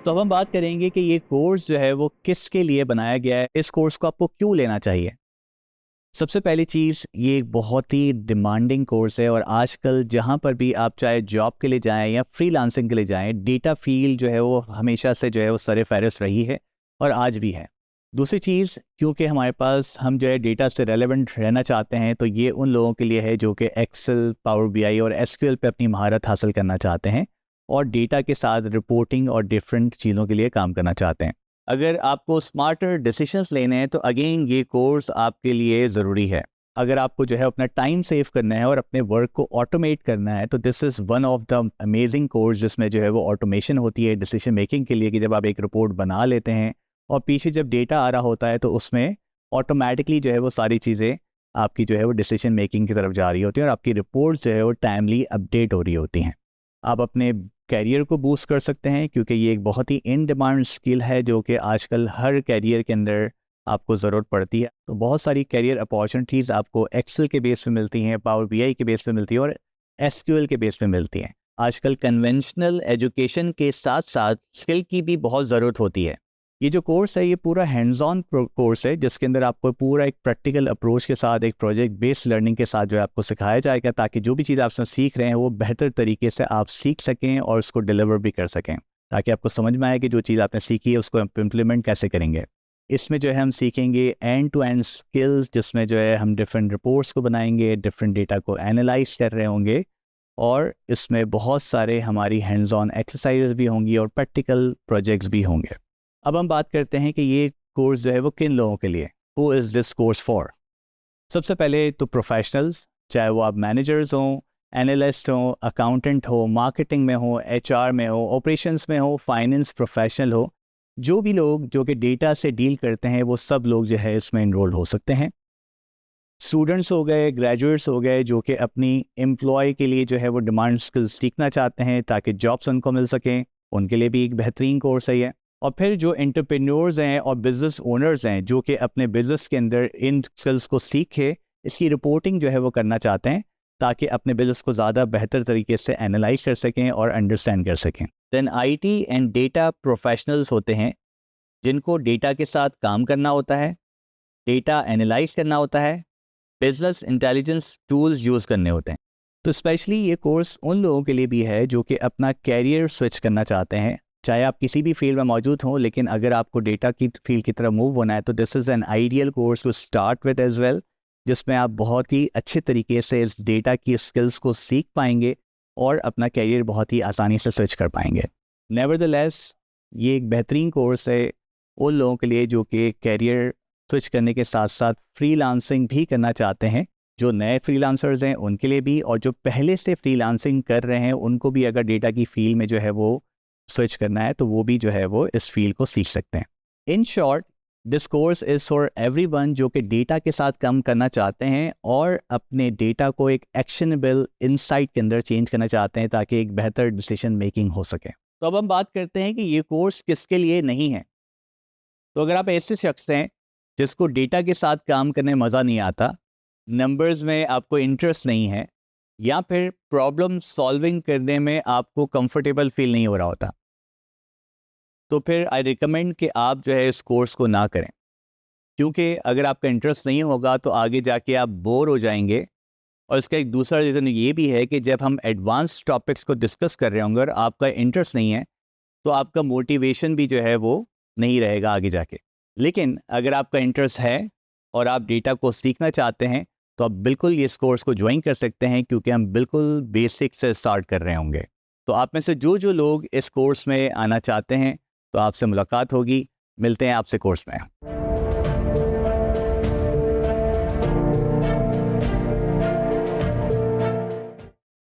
तो अब हम बात करेंगे कि ये कोर्स जो है वो किसके लिए बनाया गया है, इस कोर्स को आपको क्यों लेना चाहिए। सबसे पहली चीज़, ये एक बहुत ही डिमांडिंग कोर्स है और आजकल जहाँ पर भी आप चाहे जॉब के लिए जाएं या फ्रीलांसिंग के लिए जाएं, डेटा फील्ड जो है वो हमेशा से जो है वो सर-ए-फ़हरिस्त रही है और आज भी है। दूसरी चीज़, क्योंकि हमारे पास हम जो है डेटा से रेलेवेंट रहना चाहते हैं, तो ये उन लोगों के लिए है जो कि एक्सेल, पावर बीआई और एसक्यूएल पे अपनी महारत हासिल करना चाहते हैं और डेटा के साथ रिपोर्टिंग और डिफरेंट चीज़ों के लिए काम करना चाहते हैं। अगर आपको स्मार्टर डिसीजंस लेने हैं तो अगेन ये कोर्स आपके लिए ज़रूरी है। अगर आपको जो है अपना टाइम सेव करना है और अपने वर्क को ऑटोमेट करना है तो this is one of the amazing course जिसमें जो है वो ऑटोमेशन होती है डिसीजन मेकिंग के लिए, कि जब आप एक रिपोर्ट बना लेते हैं और पीछे जब डेटा आ रहा होता है तो उसमें ऑटोमेटिकली जो है वो सारी चीज़ें आपकी जो है वो डिसीजन मेकिंग की तरफ जा रही होती है और आपकी रिपोर्ट जो है वो टाइमली अपडेट हो रही होती हैं। आप अपने कैरियर को बूस्ट कर सकते हैं क्योंकि ये एक बहुत ही इन डिमांड स्किल है जो कि आजकल हर कैरियर के अंदर आपको ज़रूरत पड़ती है। तो बहुत सारी कैरियर अपॉर्चुनिटीज़ आपको एक्सेल के बेस पे मिलती हैं, पावर बीआई के बेस पे मिलती हैं और एसक्यूएल के बेस पे मिलती हैं। आजकल कन्वेंशनल एजुकेशन के साथ साथ स्किल की भी बहुत ज़रूरत होती है। ये जो कोर्स है ये पूरा हैंड्स ऑन कोर्स है जिसके अंदर आपको पूरा एक प्रैक्टिकल अप्रोच के साथ, एक प्रोजेक्ट बेस्ड लर्निंग के साथ जो है आपको सिखाया जाएगा ताकि जो भी चीज़ आप उसमें सीख रहे हैं वो बेहतर तरीके से आप सीख सकें और उसको डिलीवर भी कर सकें, ताकि आपको समझ में आए कि जो चीज़ आपने सीखी है उसको आप इम्प्लीमेंट कैसे करेंगे। इसमें जो है हम सीखेंगे एंड टू एंड स्किल्स, जिसमें जो है हम डिफरेंट रिपोर्ट्स को बनाएंगे, डिफरेंट डेटा को एनालाइज कर रहे होंगे और इसमें बहुत सारे हमारी हैंड्स ऑन एक्सरसाइज भी होंगी और प्रैक्टिकल प्रोजेक्ट्स भी होंगे। अब हम बात करते हैं कि ये कोर्स जो है वो किन लोगों के लिए, who is this course for. सबसे पहले तो प्रोफेशनल्स, चाहे वो आप मैनेजर्स हों, एनालिस्ट हों, अकाउंटेंट हो, मार्केटिंग में हो, एचआर में हो, ऑपरेशंस में हो, फाइनेंस प्रोफेशनल हो, जो भी लोग जो कि डेटा से डील करते हैं वो सब लोग जो है इसमें इनरोल हो सकते हैं। स्टूडेंट्स हो गए, ग्रेजुएट्स हो गए जो कि अपनी एम्प्लॉय के लिए जो है वो डिमांड स्किल्स सीखना चाहते हैं ताकि जॉब्स उनको मिल सकें, उनके लिए भी एक बेहतरीन कोर्स है ये। और फिर जो एंटरप्रेन्योर्स हैं और बिज़नेस ओनर्स हैं जो कि अपने बिज़नेस के अंदर इन स्किल्स को सीखे इसकी रिपोर्टिंग जो है वो करना चाहते हैं ताकि अपने बिज़नेस को ज़्यादा बेहतर तरीके से एनालाइज कर सकें और अंडरस्टैंड कर सकें। Then IT and data professionals होते हैं जिनको डेटा के साथ काम करना होता है, डेटा एनालाइज करना होता है, बिजनेस इंटेलिजेंस टूल्स यूज़ करने होते हैं। तो स्पेशली ये कोर्स उन लोगों के लिए भी है जो कि अपना कैरियर स्विच करना चाहते हैं, चाहे आप किसी भी फील्ड में मौजूद हों, लेकिन अगर आपको डेटा की फील्ड की तरफ मूव होना है तो this is an ideal course to start with as well, जिसमें आप बहुत ही अच्छे तरीके से इस डेटा की स्किल्स को सीख पाएंगे और अपना कैरियर बहुत ही आसानी से स्विच कर पाएंगे। नेवरदलेस ये एक बेहतरीन कोर्स है उन लोगों के लिए जो कि कैरियर स्विच करने के साथ साथ फ्रीलांसिंग भी करना चाहते हैं, जो नए फ्रीलांसर्स हैं उनके लिए भी, और जो पहले से फ्रीलांसिंग कर रहे हैं उनको भी अगर डेटा की फील्ड में जो है वो स्विच करना है तो वो भी जो है वो इस फील्ड को सीख सकते हैं। In short, this course is for everyone जो कि डेटा के साथ काम करना चाहते हैं और अपने डेटा को एक एक्शनेबल इंसाइट के अंदर चेंज करना चाहते हैं ताकि एक बेहतर डिसीजन मेकिंग हो सके। तो अब हम बात करते हैं कि ये कोर्स किसके लिए नहीं है। तो अगर आप ऐसे शख्स हैं जिसको डेटा के साथ काम करने में मज़ा नहीं आता, नंबर्स में आपको इंटरेस्ट नहीं है, या फिर प्रॉब्लम सॉल्विंग करने में आपको कंफर्टेबल फील नहीं हो रहा होता, तो फिर आई रिकमेंड कि आप जो है इस कोर्स को ना करें, क्योंकि अगर आपका इंटरेस्ट नहीं होगा तो आगे जाके आप बोर हो जाएंगे। और इसका एक दूसरा रीज़न ये भी है कि जब हम एडवांस टॉपिक्स को डिस्कस कर रहे होंगे और आपका इंटरेस्ट नहीं है तो आपका मोटिवेशन भी जो है वो नहीं रहेगा आगे जाके। लेकिन अगर आपका इंटरेस्ट है और आप डेटा को सीखना चाहते हैं तो आप बिल्कुल ये इस कोर्स को ज्वाइन कर सकते हैं, क्योंकि हम बिल्कुल बेसिक से स्टार्ट कर रहे होंगे। तो आप में से जो जो लोग इस कोर्स में आना चाहते हैं तो आपसे मुलाकात होगी। मिलते हैं आपसे कोर्स में।